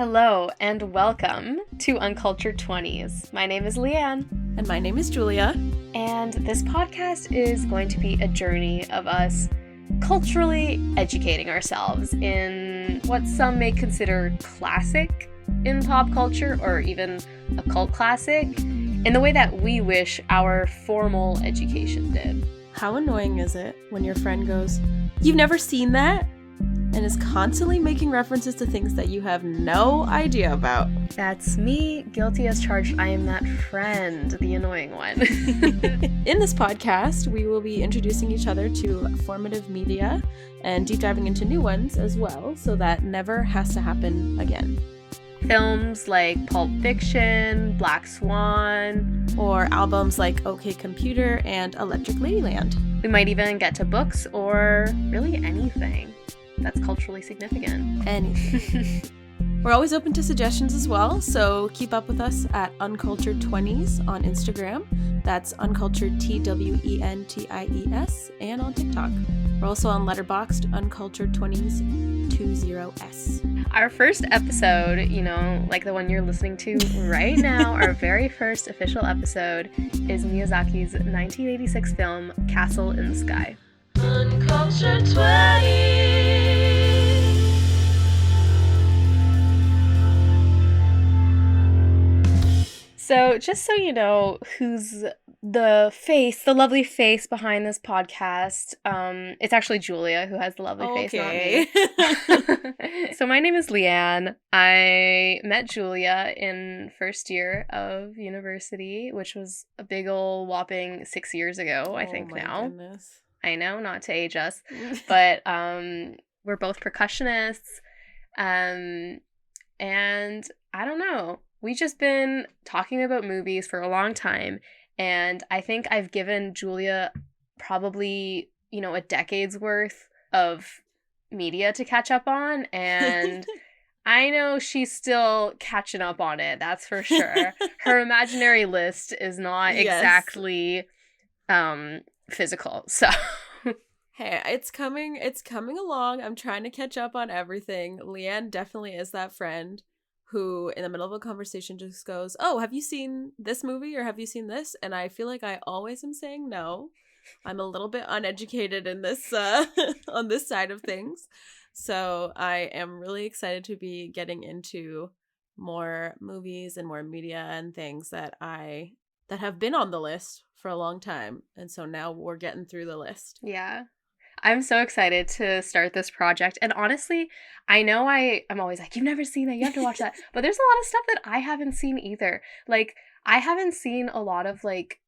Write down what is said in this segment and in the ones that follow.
Hello and welcome to Uncultured Twenties. My name is Lian. And my name is Julia. And this podcast is going to be a journey of us culturally educating ourselves in what some may consider classic in pop culture, or even a cult classic, in the way that we wish our formal education did. How annoying is it when your friend goes, "You've never seen that?" and is constantly making references to things that you have no idea about. That's me, guilty as charged. I am that friend, the annoying one. In this podcast, we will be introducing each other to formative media and deep diving into new ones as well, so that never has to happen again. Films like Pulp Fiction, Black Swan, or albums like OK Computer and Electric Ladyland. We might even get to books or really anything that's culturally significant. Anything. We're always open to suggestions as well, so keep up with us at Uncultured Twenties on Instagram. That's Uncultured Twenties, and on TikTok. We're also on Letterboxd, Uncultured 20s. Our first episode, like the one you're listening to right now, our very first official episode is Miyazaki's 1986 film Castle in the Sky. Uncultured 20s. So just so you know who's the lovely face behind this podcast, it's actually Julia who has the lovely face, not me. So my name is Lian. I met Julia in first year of university, which was a big ol' whopping 6 years ago, I think now. Goodness. I know, not to age us, but we're both percussionists, and I don't know. We've just been talking about movies for a long time, and I think I've given Julia probably, a decade's worth of media to catch up on, and I know she's still catching up on it, that's for sure. Her imaginary list is not exactly physical, so... Hey, it's coming along. I'm trying to catch up on everything. Leanne definitely is that friend who in the middle of a conversation just goes, "Oh, have you seen this movie or have you seen this?" And I feel like I always am saying no. I'm a little bit uneducated in this on this side of things. So I am really excited to be getting into more movies and more media and things that have been on the list for a long time. And so now we're getting through the list. Yeah. I'm so excited to start this project. And honestly, I know I'm always like, "You've never seen that, you have to watch that." But there's a lot of stuff that I haven't seen either. Like, I haven't seen a lot of, like,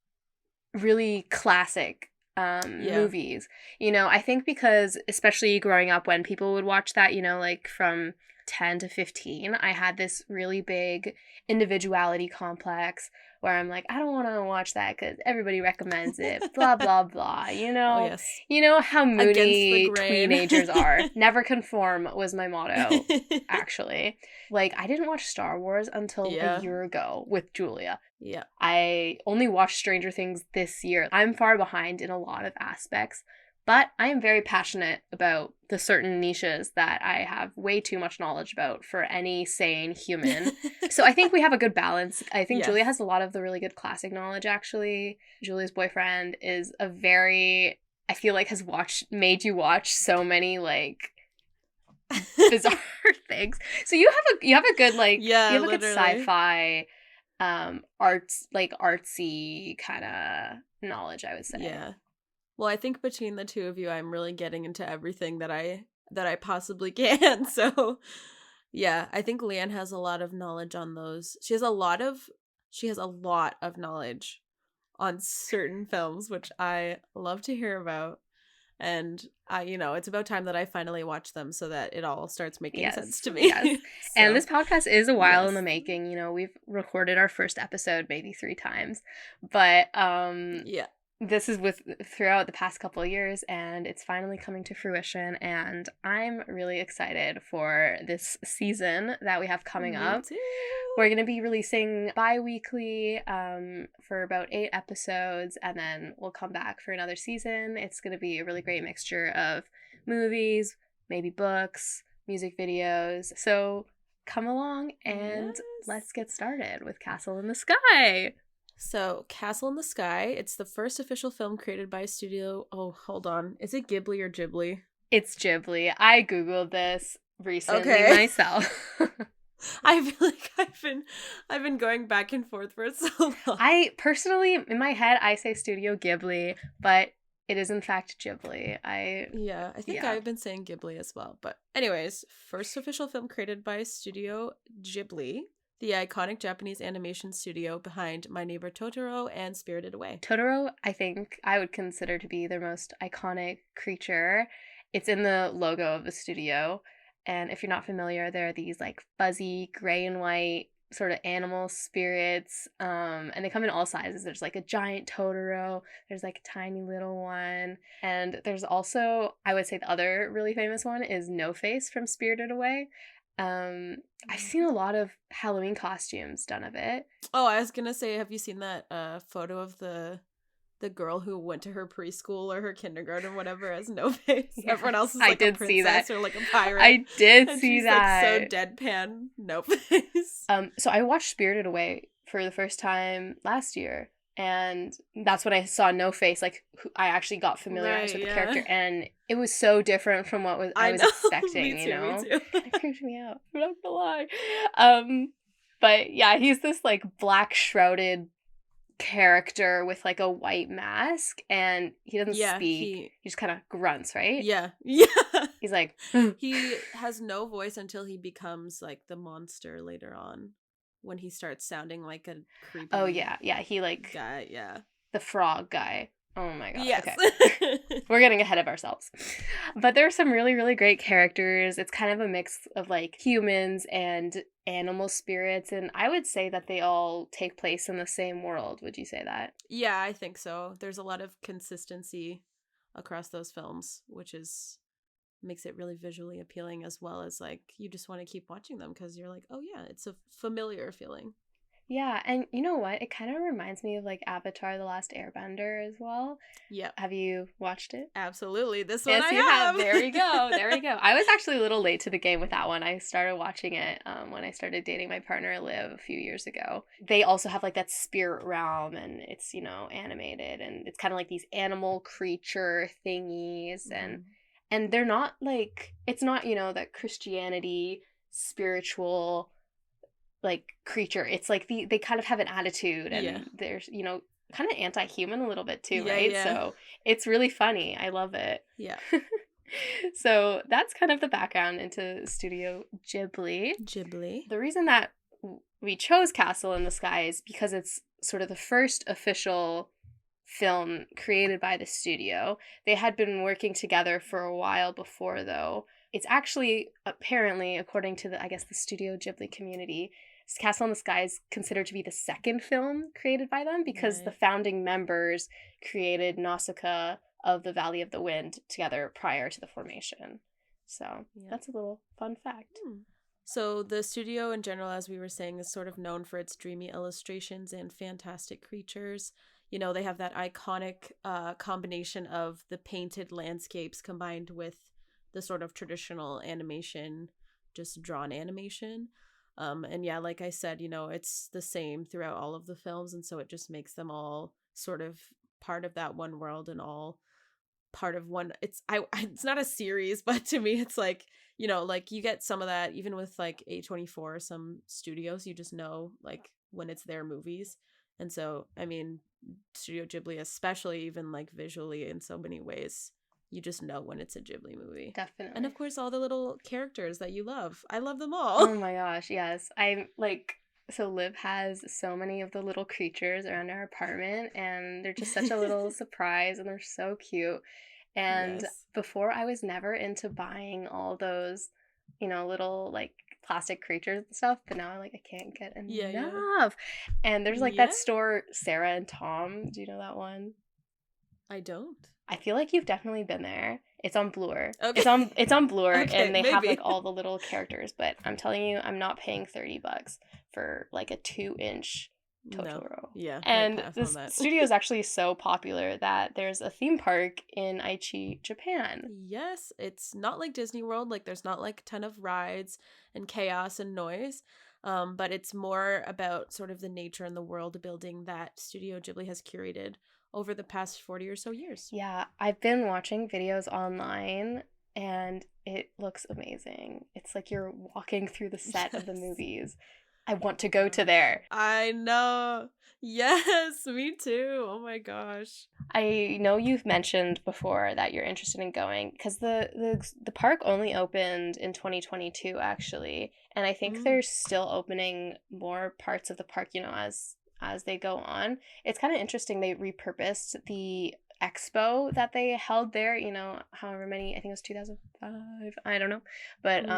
really classic movies. I think because, especially growing up when people would watch that, like from 10 to 15, I had this really big individuality complex where I'm like, I don't want to watch that because everybody recommends it, blah, blah, blah, Oh, yes. You know how moody teenagers are. Never conform was my motto, actually. Like, I didn't watch Star Wars until a year ago with Julia. Yeah. I only watched Stranger Things this year. I'm far behind in a lot of aspects, but I am very passionate about the certain niches that I have way too much knowledge about for any sane human. So I think we have a good balance. I think Julia has a lot of the really good classic knowledge, actually. Julia's boyfriend is I feel like has made you watch so many, like, bizarre things. So you have a good, like, you have a good sci-fi, artsy kind of knowledge, I would say. Yeah. Well, I think between the two of you, I'm really getting into everything that I possibly can. So, yeah, I think Leanne has a lot of knowledge on those. She has a lot of knowledge on certain films, which I love to hear about. And it's about time that I finally watch them so that it all starts making sense to me. Yes. And this podcast is a while in the making. We've recorded our first episode maybe 3 times, but this is throughout the past couple of years, and it's finally coming to fruition, and I'm really excited for this season that we have coming up. Too. We're going to be releasing bi-weekly for about 8 episodes, and then we'll come back for another season. It's going to be a really great mixture of movies, maybe books, music videos. So come along and Yes. let's get started with Castle in the Sky. So, Castle in the Sky, it's the first official film created by Studio... Oh, hold on. Is it Ghibli or Ghibli? It's Ghibli. I Googled this recently Okay. myself. I feel like I've been going back and forth for so long. I personally, in my head, I say Studio Ghibli, but it is in fact Ghibli. I think I've been saying Ghibli as well. But anyways, first official film created by Studio Ghibli, the iconic Japanese animation studio behind My Neighbor Totoro and Spirited Away. Totoro, I think I would consider to be their most iconic creature. It's in the logo of the studio. And if you're not familiar, there are these like fuzzy gray and white sort of animal spirits, and they come in all sizes. There's like a giant Totoro, there's like a tiny little one, and there's also, I would say the other really famous one is No Face from Spirited Away. I've seen a lot of Halloween costumes done of it. Oh, I was gonna say, have you seen that photo of the girl who went to her preschool or her kindergarten, whatever as No Face? Yes, everyone else is like a princess or like a pirate. I did and see she's that. Like so deadpan, No Face. So I watched Spirited Away for the first time last year, and that's when I saw No Face. Like, I actually got familiarized with the character, and it was so different from what I was expecting. Me you too, know, me too. It creeped me out. I'm not gonna lie. But yeah, he's this like black shrouded character with like a white mask, and he doesn't speak. He just kind of grunts, right? Yeah. He's like he has no voice until he becomes like the monster later on, when he starts sounding like a creepy. Oh yeah, he like guy, the frog guy. Oh my god. Yes. Okay. We're getting ahead of ourselves. But there are some really, really great characters. It's kind of a mix of like humans and animal spirits, and I would say that they all take place in the same world. Would you say that? Yeah, I think so. There's a lot of consistency across those films, which makes it really visually appealing, as well as like you just want to keep watching them because you're like, oh yeah, it's a familiar feeling. Yeah, and you know what? It kind of reminds me of like Avatar: The Last Airbender as well. Yeah. Have you watched it? Absolutely. This one I have. There you go. There you go. I was actually a little late to the game with that one. I started watching it when I started dating my partner, Liv, a few years ago. They also have like that spirit realm, and it's, animated, and it's kind of like these animal creature thingies, and they're not like, it's not, that Christianity spiritual like creature. It's like they kind of have an attitude, and there's kind of anti-human a little bit too, right? So it's really funny. I love it. So that's kind of the background into Studio Ghibli. The reason that we chose Castle in the Sky is because it's sort of the first official film created by the studio. They had been working together for a while before, though. It's actually, apparently, according to the Studio Ghibli community, Castle in the Sky is considered to be the second film created by them, because the founding members created Nausicaa of the Valley of the Wind together prior to the formation. So that's a little fun fact. So the studio in general, as we were saying, is sort of known for its dreamy illustrations and fantastic creatures. They have that iconic combination of the painted landscapes combined with the sort of traditional animation, just drawn animation. And yeah, like I said, it's the same throughout all of the films, and so it just makes them all sort of part of that one world and all part of one. It's not a series, but to me it's like, like you get some of that even with like A24, some studios, you just know like when it's their movies. And so, I mean, Studio Ghibli, especially, even like visually in so many ways, you just know when it's a Ghibli movie. Definitely. And of course, all the little characters that you love. I love them all. Oh my gosh, yes. So Liv has so many of the little creatures around our apartment, and they're just such a little surprise, and they're so cute. And before, I was never into buying all those, little like plastic creatures and stuff, but now I can't get enough. And there's like that store, Sarah and Tom. Do you know that one? I don't. I feel like you've definitely been there. It's on Bloor. Okay. It's on Bloor, okay, and they maybe. have like all the little characters. But I'm telling you, I'm not paying $30 for like a 2-inch No. Totoro. Yeah, might And pass on this that. studio is actually so popular that there's a theme park in Aichi, Japan. Yes, it's not like Disney World. Like, there's not like a ton of rides and chaos and noise. But it's more about sort of the nature and the world building that Studio Ghibli has curated over the past 40 or so years. Yeah, I've been watching videos online and it looks amazing. It's like you're walking through the set of the Yes. movies. I want to go to there. I know. Yes, me too. Oh my gosh. I know you've mentioned before that you're interested in going because the park only opened in 2022 actually, and I think they're still opening more parts of the park, as they go on. It's kind of interesting. They repurposed the expo that they held there, however many, I think it was 2005, I don't know. But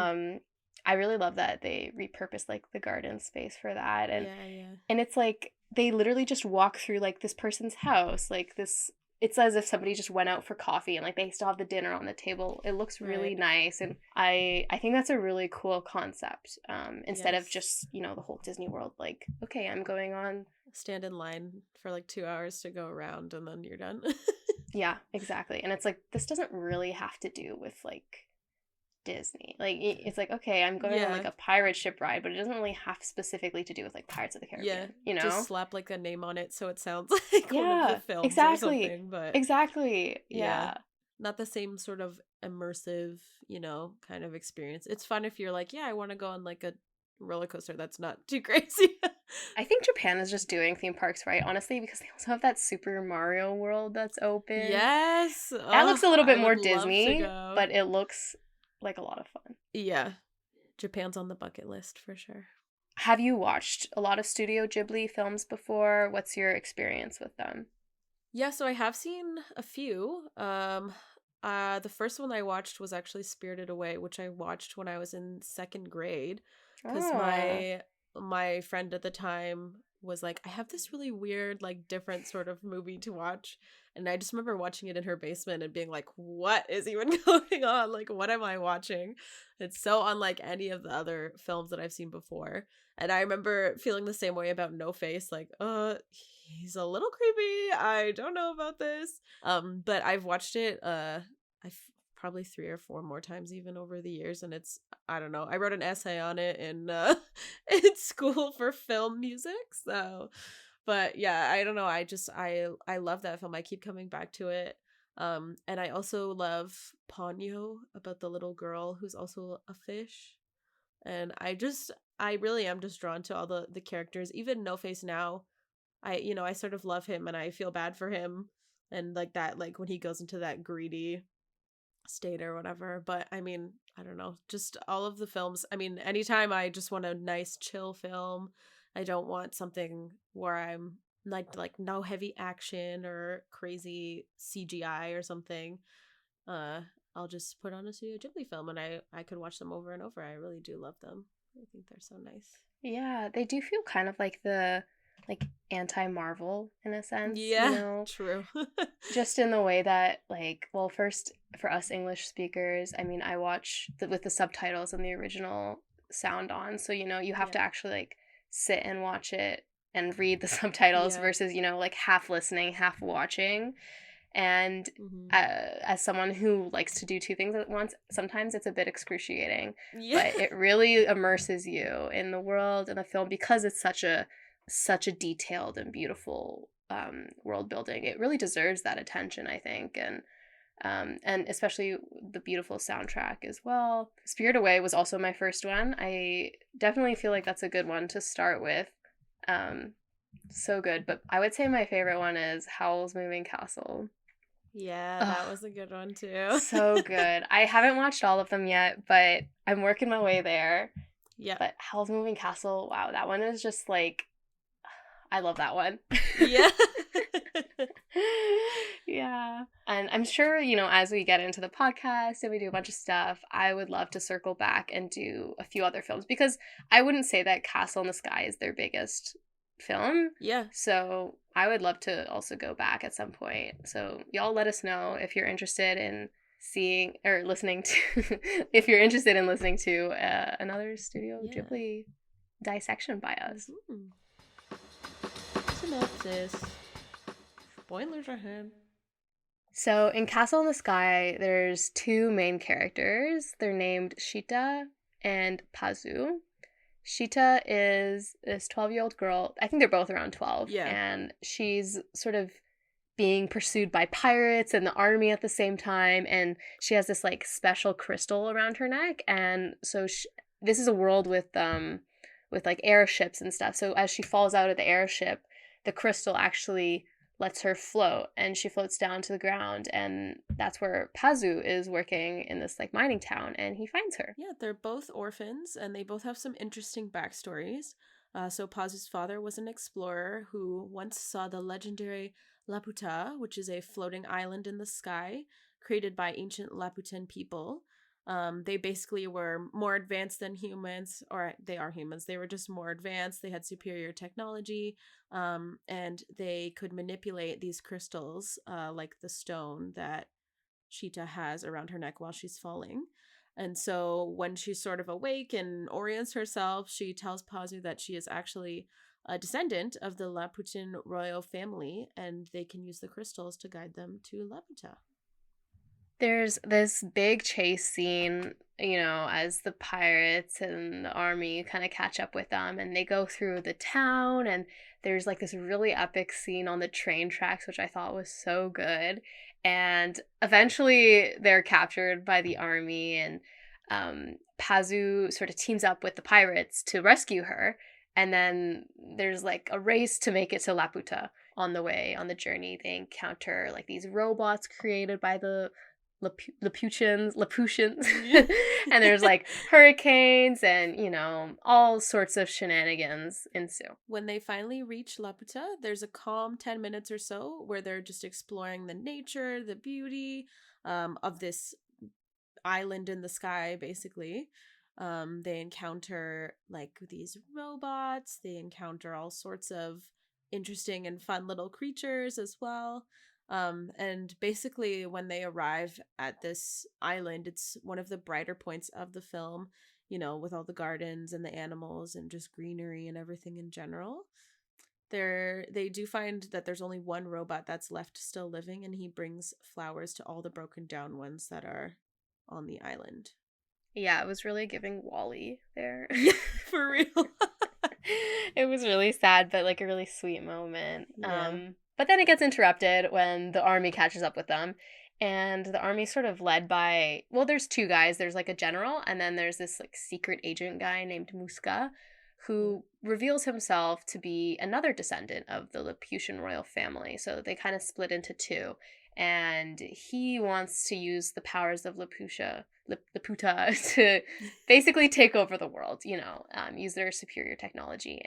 I really love that they repurposed like the garden space for that. And it's like they literally just walk through like this person's house, like this. It's as if somebody just went out for coffee and like they still have the dinner on the table. It looks really nice, and I think that's a really cool concept. Instead of just the whole Disney World, like, okay, I'm going on. Stand in line for like 2 hours to go around and then you're done. Yeah, exactly. And it's like this doesn't really have to do with like Disney. Like it's like, okay, I'm going on like a pirate ship ride, but it doesn't really have specifically to do with like Pirates of the Caribbean. Just slap like a name on it so it sounds like one of the films or something. But exactly. Yeah. Not the same sort of immersive, kind of experience. It's fun if you're like, I want to go on like a roller coaster that's not too crazy. I think Japan is just doing theme parks right, honestly, because they also have that Super Mario World that's open. Yes. That looks a little bit more Disney, but it looks like a lot of fun. Yeah. Japan's on the bucket list for sure. Have you watched a lot of Studio Ghibli films before? What's your experience with them? Yeah, so I have seen a few. The first one I watched was actually Spirited Away, which I watched when I was in second grade because my friend at the time was like, I have this really weird, like, different sort of movie to watch. And I just remember watching it in her basement and being like, what is even going on? Like, what am I watching? It's so unlike any of the other films that I've seen before. And I remember feeling the same way about No Face, like, he's a little creepy. I don't know about this. But I've watched it, I've probably 3 or 4 more times even over the years, and it's, I don't know, I wrote an essay on it in in school for film music. So, but yeah, I don't know, I love that film. I keep coming back to it. And I also love Ponyo, about the little girl who's also a fish. And I really am just drawn to all the characters. Even No Face now, I sort of love him and I feel bad for him, and like that, like when he goes into that greedy state or whatever. But I mean, I don't know, just all of the films. I mean, anytime I just want a nice chill film, I don't want something where I'm like no heavy action or crazy CGI or something. I'll just put on a Studio Ghibli film and I could watch them over and over. I really do love them. I think they're so nice. Yeah, they do feel kind of like the anti-Marvel in a sense. Yeah, true. Just in the way that, like, well, first for us English speakers, I mean, I watch with the subtitles and the original sound on, so you have to actually like sit and watch it and read the subtitles versus like half listening, half watching. And as someone who likes to do 2 things at once, sometimes it's a bit excruciating. But it really immerses you in the world and the film because it's such a detailed and beautiful world building. It really deserves that attention, I think, and especially the beautiful soundtrack as well. Spirit Away was also my first one. I definitely feel like that's a good one to start with. So good, but I would say my favorite one is Howl's Moving Castle. Yeah, that was a good one too. So good. I haven't watched all of them yet, but I'm working my way there. Yeah. But Howl's Moving Castle, wow, that one is just like, I love that one. Yeah. Yeah. And I'm sure, as we get into the podcast and we do a bunch of stuff, I would love to circle back and do a few other films because I wouldn't say that Castle in the Sky is their biggest film. Yeah. So I would love to also go back at some point. So y'all let us know if you're interested in seeing or listening to, if you're interested in listening to another Studio Ghibli dissection by us. Mm-hmm. synopsis. Spoilers ahead. So in Castle in the Sky, there's two main characters. They're named Shita and Pazu. Shita is this 12-year-old girl. I think they're both around 12. Yeah. And she's sort of being pursued by pirates and the army at the same time. And she has this like special crystal around her neck. And so this is a world with like airships and stuff. So as she falls out of the airship, the crystal actually lets her float and she floats down to the ground, and that's where Pazu is working in this like mining town, and he finds her. Yeah, they're both orphans and they both have some interesting backstories. So Pazu's father was an explorer who once saw the legendary Laputa, which is a floating island in the sky created by ancient Laputan people. They basically were more advanced than humans, or they are humans. They were just more advanced. They had superior technology, and they could manipulate these crystals, like the stone that Sheeta has around her neck while she's falling. And so when she's sort of awake and orients herself, she tells Pazu that she is actually a descendant of the Laputan royal family, and they can use the crystals to guide them to Laputa. There's this big chase scene, as the pirates and the army kind of catch up with them, and they go through the town, and there's like this really epic scene on the train tracks, which I thought was so good. And eventually they're captured by the army, and Pazu sort of teams up with the pirates to rescue her. And then there's like a race to make it to Laputa. On the journey, they encounter like these robots created by the Laputions, and there's like hurricanes and all sorts of shenanigans ensue. When they finally reach Laputa, there's a calm 10 minutes or so where they're just exploring the nature, the beauty of this island in the sky, basically. They encounter like these robots, they encounter all sorts of interesting and fun little creatures as well. And basically when they arrive at this island, it's one of the brighter points of the film, with all the gardens and the animals and just greenery and everything in general. They do find that there's only one robot that's left still living, and he brings flowers to all the broken down ones that are on the island. Yeah, it was really giving Wall-E there. Yeah, for real. It was really sad, but like a really sweet moment. Yeah. But then it gets interrupted when the army catches up with them. And the army's sort of led by, well, there's two guys. There's like a general, and then there's this like secret agent guy named Muska, who reveals himself to be another descendant of the Laputan royal family. So they kind of split into two. And he wants to use the powers of Laputa to basically take over the world, use their superior technology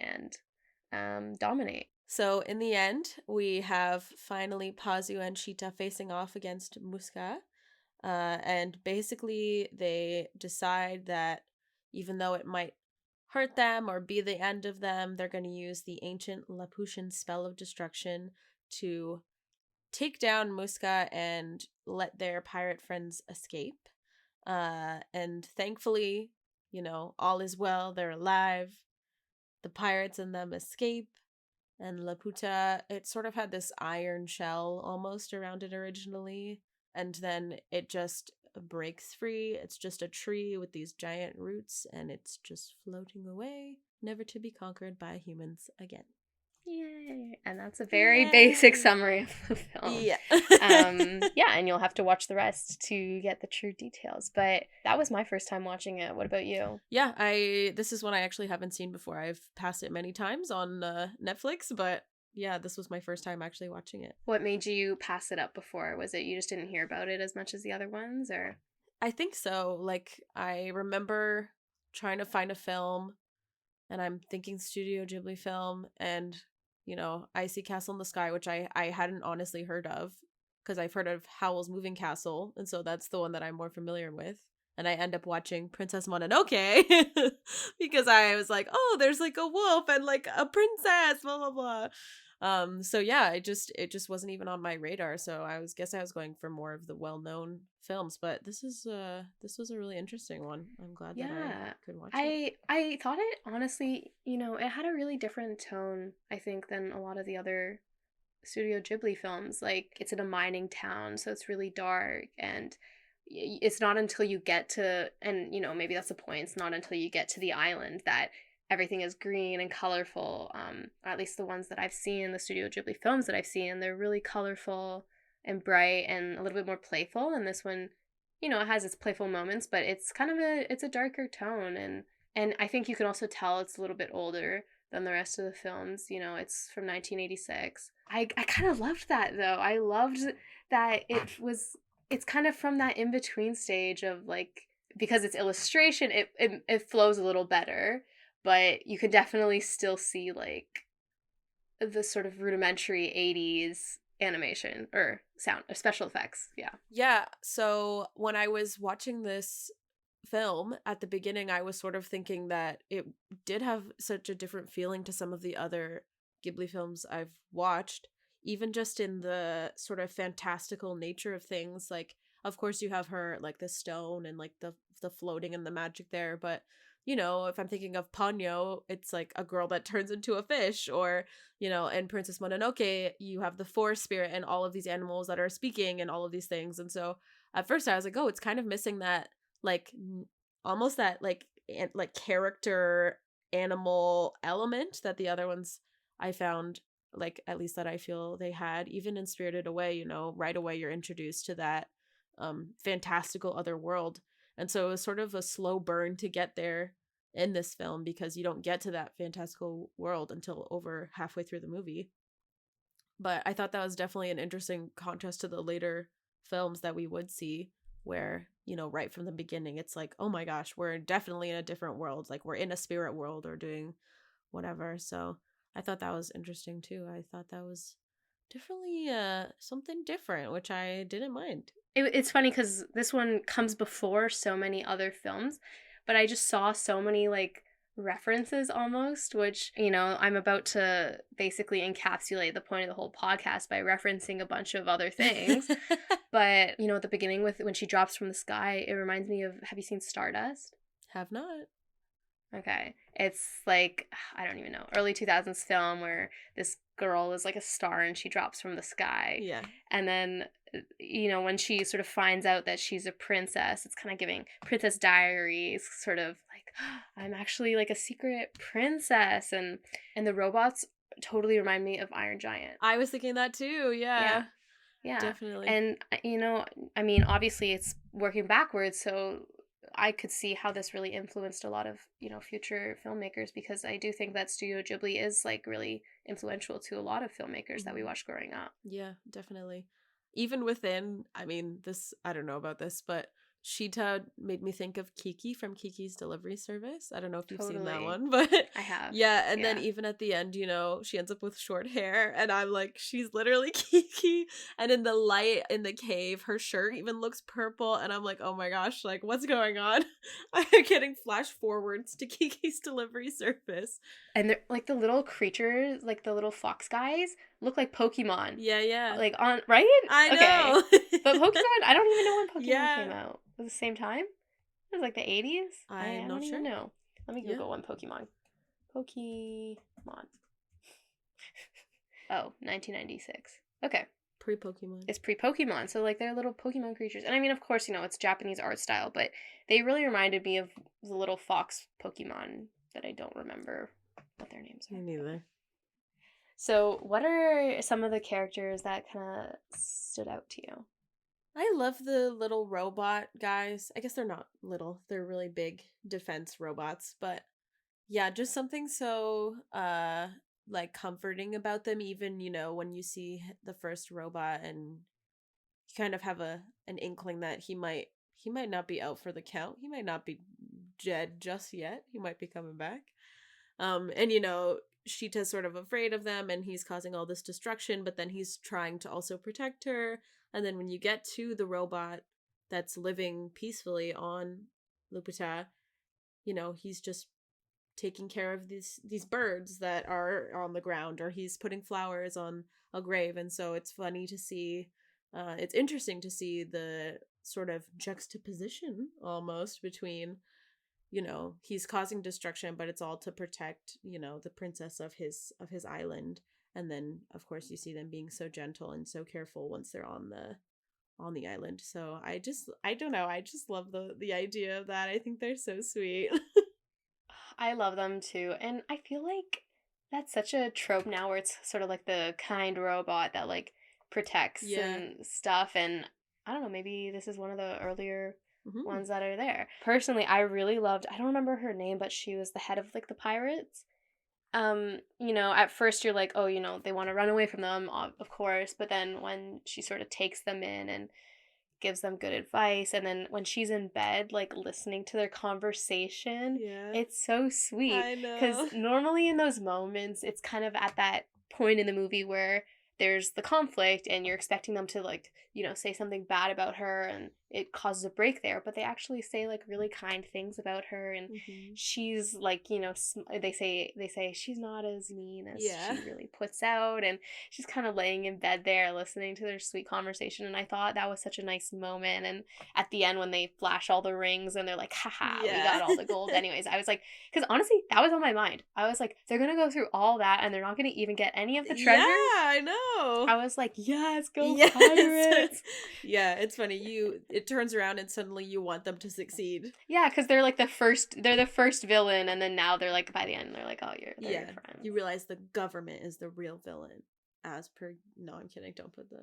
and dominate. So in the end, we have finally Pazu and Sheeta facing off against Muska. And basically they decide that even though it might hurt them or be the end of them, they're going to use the ancient Laputan spell of destruction to take down Muska and let their pirate friends escape. And thankfully, all is well. They're alive. The pirates and them escape. And Laputa, it sort of had this iron shell almost around it originally. And then it just breaks free. It's just a tree with these giant roots, and it's just floating away, never to be conquered by humans again. Yay. And that's a very basic summary of the film. Yeah. Yeah, and you'll have to watch the rest to get the true details. But that was my first time watching it. What about you? Yeah, this is one I actually haven't seen before. I've passed it many times on Netflix, but yeah, this was my first time actually watching it. What made you pass it up before? Was it you just didn't hear about it as much as the other ones, or? I think so. Like, I remember trying to find a film, and I'm thinking Studio Ghibli film, and I see Castle in the Sky, which I hadn't honestly heard of, because I've heard of Howl's Moving Castle, and so that's the one that I'm more familiar with. And I end up watching Princess Mononoke because I was like, oh, there's like a wolf and like a princess, blah, blah, blah. So yeah, it just wasn't even on my radar. So I was going for more of the well-known films, but this was a really interesting one. I'm glad that I Yeah. could watch it. I thought it honestly, it had a really different tone, I think, than a lot of the other Studio Ghibli films. Like, it's in a mining town, so it's really dark, and it's not until you get to, and maybe that's the point, it's not until you get to the island that everything is green and colorful. Or at least the ones that I've seen, the Studio Ghibli films that I've seen, they're really colorful and bright and a little bit more playful. And this one, it has its playful moments, but it's kind of it's a darker tone, and I think you can also tell it's a little bit older than the rest of the films. It's from 1986. I kind of loved that, though. I loved that it's kind of from that in between stage of, like, because it's illustration, it flows a little better, but you could definitely still see, like, the sort of rudimentary 80s animation or sound or special effects. Yeah. Yeah, so when I was watching this film at the beginning, I was sort of thinking that it did have such a different feeling to some of the other Ghibli films I've watched, even just in the sort of fantastical nature of things. Like, of course, you have her, like, the stone and, like, the floating and the magic there, but if I'm thinking of Ponyo, it's like a girl that turns into a fish, or in Princess Mononoke, you have the forest spirit and all of these animals that are speaking and all of these things. And so at first I was like, oh, it's kind of missing that, like, almost that, like, like character animal element that the other ones I found, like, at least that I feel they had. Even in Spirited Away, right away you're introduced to that fantastical other world. And so it was sort of a slow burn to get there in this film, because you don't get to that fantastical world until over halfway through the movie. But I thought that was definitely an interesting contrast to the later films that we would see, where, right from the beginning, it's like, oh my gosh, we're definitely in a different world. Like, we're in a spirit world or doing whatever. So I thought that was interesting too. I thought that was definitely something different, which I didn't mind. It's funny because this one comes before so many other films, but I just saw so many, like, references almost, which, I'm about to basically encapsulate the point of the whole podcast by referencing a bunch of other things. But, at the beginning, with when she drops from the sky, it reminds me of, have you seen Stardust? Have not. Okay. It's like, I don't even know, early 2000s film where this girl is like a star and she drops from the sky. Yeah. And then, when she sort of finds out that she's a princess, it's kind of giving Princess Diaries, sort of like, I'm actually like a secret princess. And the robots totally remind me of Iron Giant. I was thinking that too. Yeah. Yeah. Definitely. And, I mean, obviously it's working backwards, so I could see how this really influenced a lot of, future filmmakers, because I do think that Studio Ghibli is, like, really influential to a lot of filmmakers that we watched growing up. Yeah, definitely. Even within, I mean, this, I don't know about this, but Sheeta made me think of Kiki from Kiki's Delivery Service. I don't know if you've seen that Totally. one, but I have. yeah. And then Yeah. even at the end, she ends up with short hair, and I'm like, she's literally Kiki. And in the light in the cave, her shirt even looks purple, and I'm like, oh my gosh, like, what's going on? I'm getting flash forwards to Kiki's Delivery Service. And they're like, the little creatures, like the little fox guys, look like Pokemon. Yeah. Like, on, right? I know. Okay. But Pokemon, I don't even know when Pokemon came out. Was it the same time? It was like the 80s? I I'm don't not even sure. know. Let me Google one Pokemon. Pokemon. Oh, 1996. Okay. Pre-Pokemon. It's pre-Pokemon, so, like, they're little Pokemon creatures. And I mean, of course, it's Japanese art style, but they really reminded me of the little fox Pokemon that I don't remember what their names are. Me neither. So, what are some of the characters that kind of stood out to you? I love the little robot guys. I guess they're not little. They're really big defense robots, but yeah, just something so like comforting about them, even, when you see the first robot and you kind of have an inkling that he might not be out for the count. He might not be dead just yet. He might be coming back. And Sheeta's sort of afraid of them, and he's causing all this destruction, but then he's trying to also protect her. And then when you get to the robot that's living peacefully on Lupita, he's just taking care of these birds that are on the ground, or he's putting flowers on a grave. And so it's funny to see, it's interesting to see the sort of juxtaposition almost between, you know, he's causing destruction, but it's all to protect, you know, the princess of his island. And then of course you see them being so gentle and so careful once they're on the island. So I don't know, I just love the idea of that. I think they're so sweet. I love them too. And I feel like that's such a trope now where it's sort of like the kind robot that like protects and stuff. And I don't know, maybe this is one of the earlier ones that are there. Personally, I really loved, I don't remember her name, but she was the head of like the pirates. You know, at first you're like, oh, you know, they want to run away from them, of course, but then when she sort of takes them in and gives them good advice, and then when she's in bed like listening to their conversation, it's so sweet. I know, because normally in those moments it's kind of at that point in the movie where there's the conflict and you're expecting them to like, you know, say something bad about her and it causes a break there, but they actually say like really kind things about her, and she's like, you know, they say she's not as mean as she really puts out, and she's kind of laying in bed there listening to their sweet conversation. And I thought that was such a nice moment. And at the end when they flash all the rings and they're like, haha, we got all the gold. Anyways, I was like, because honestly that was on my mind. I was like, they're gonna go through all that and they're not gonna even get any of the treasure. I know. I was like, yes, go pirates. Yeah, it's funny, it turns around and suddenly you want them to succeed. Yeah, because they're like the first villain, and then now they're like, by the end they're like, oh, they're your friends. You realize the government is the real villain, as per, no, I'm kidding, don't put that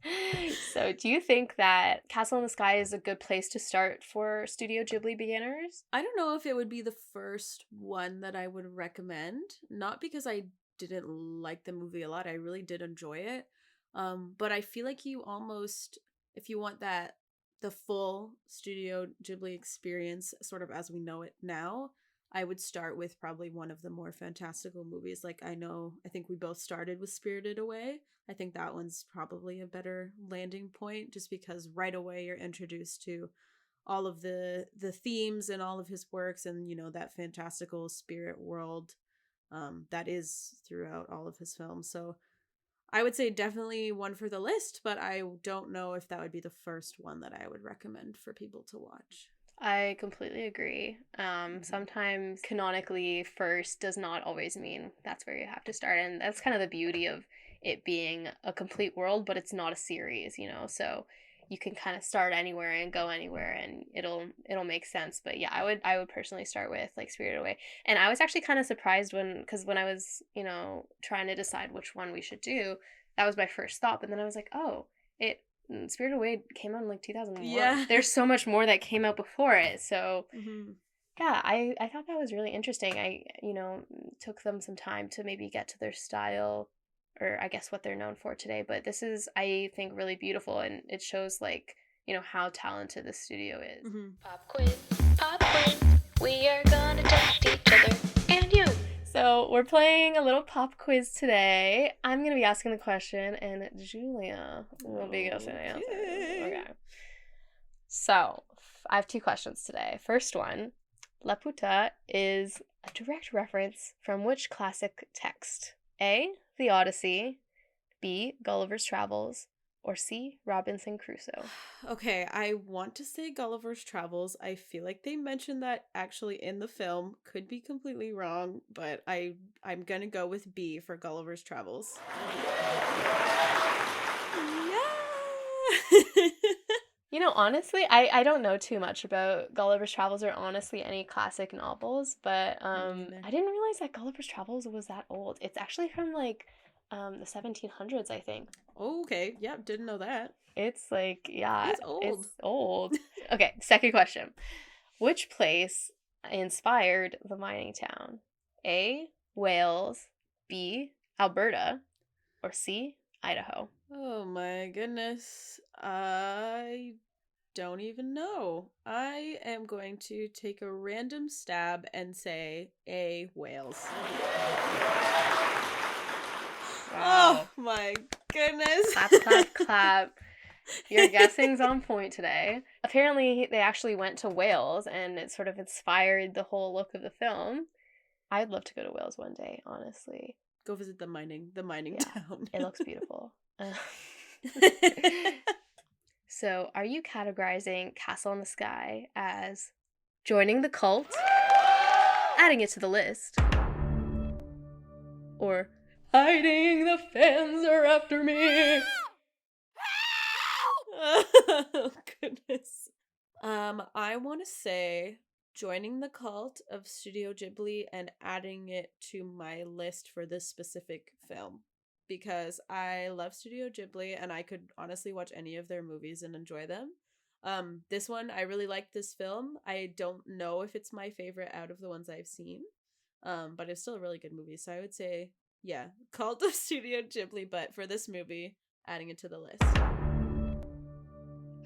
in. So do you think that Castle in the Sky is a good place to start for Studio Ghibli beginners? I don't know if it would be the first one that I would recommend, not because I didn't like the movie a lot, I really did enjoy it. But I feel like you almost, if you want the full Studio Ghibli experience, sort of as we know it now, I would start with probably one of the more fantastical movies. Like, I think we both started with Spirited Away. I think that one's probably a better landing point, just because right away you're introduced to all of the themes and all of his works, and, you know, that fantastical spirit world that is throughout all of his films. So I would say definitely one for the list, but I don't know if that would be the first one that I would recommend for people to watch. I completely agree. Sometimes canonically first does not always mean that's where you have to start. And that's kind of the beauty of it being a complete world, but it's not a series, you know, so you can kind of start anywhere and go anywhere and it'll make sense. But yeah, I would personally start with like Spirited Away. And I was actually kind of surprised because when I was, you know, trying to decide which one we should do, that was my first thought. But then I was like, oh, Spirited Away came out in like 2001. Yeah. There's so much more that came out before it. So yeah, I thought that was really interesting. I, you know, took them some time to maybe get to their style, or I guess what they're known for today. But this is, I think, really beautiful, and it shows like, you know, how talented the studio is. Pop quiz, we are gonna test each other and you. So we're playing a little pop quiz today. I'm gonna be asking the question, and Julia will be guessing the answer. Okay. So I have 2 questions today. First one, Laputa is a direct reference from which classic text? A, The Odyssey, B, Gulliver's Travels, or C, Robinson Crusoe? Okay, I want to say Gulliver's Travels. I feel like they mentioned that actually in the film. Could be completely wrong, but I'm gonna go with B for Gulliver's Travels. Yeah! You know, honestly, I don't know too much about Gulliver's Travels or honestly any classic novels, but I didn't realize that Gulliver's Travels was that old. It's actually from like the 1700s, I think. Oh, okay. Yeah, didn't know that. It's like, yeah. It's old. It's old. Okay, second question. Which place inspired the mining town? A, Wales, B, Alberta, or C, Idaho? Oh my goodness. I don't even know. I am going to take a random stab and say A, Wales. Wow. Oh my goodness. Clap, clap, clap. Your guessing's on point today. Apparently, they actually went to Wales, and it sort of inspired the whole look of the film. I'd love to go to Wales one day, honestly. Go visit the mining town. It looks beautiful. So, are you categorizing Castle in the Sky as joining the cult, adding it to the list, or hiding, the fans are after me? Oh, goodness. I want to say joining the cult of Studio Ghibli and adding it to my list for this specific film. Because I love Studio Ghibli and I could honestly watch any of their movies and enjoy them. This one, I really like this film. I don't know if it's my favorite out of the ones I've seen. But it's still a really good movie. So I would say, yeah, Cult of Studio Ghibli, but for this movie, adding it to the list.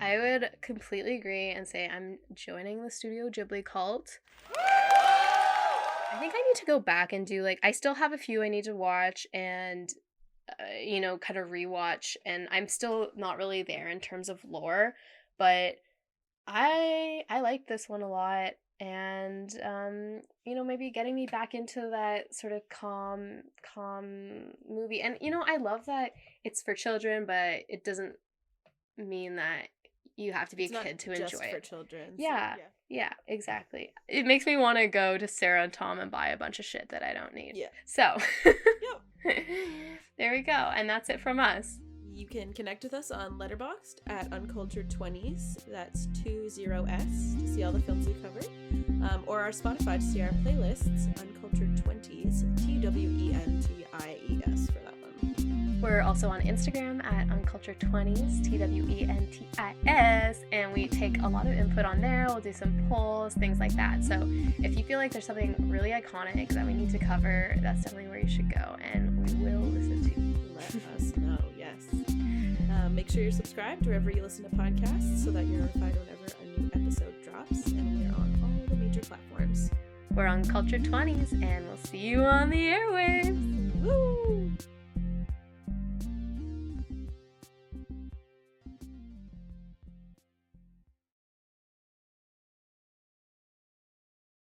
I would completely agree and say I'm joining the Studio Ghibli cult. I think I need to go back and do, I still have a few I need to watch and, kind of rewatch. And I'm still not really there in terms of lore, but I like this one a lot. And, maybe getting me back into that sort of calm movie. And, I love that it's for children, but it doesn't mean that you have to be a kid to enjoy it. For children. Yeah, exactly. It makes me want to go to Sarah and Tom and buy a bunch of shit that I don't need. Yeah. So, yep. There we go. And that's it from us. You can connect with us on Letterboxd at Uncultured Twenties. That's 20s to see all the films we covered. Or our Spotify to see our playlists, Uncultured Twenties, TWENTIES for that one. We're also on Instagram at Uncultured Twenties, TWENTIS, and we take a lot of input on there. We'll do some polls, things like that. So if you feel like there's something really iconic that we need to cover, that's definitely where you should go, and we will listen to you. Let us know, yes. Make sure you're subscribed wherever you listen to podcasts so that you're notified whenever a new episode drops, and we're on all the major platforms. We're Uncultured 20s, and we'll see you on the airwaves. Woo!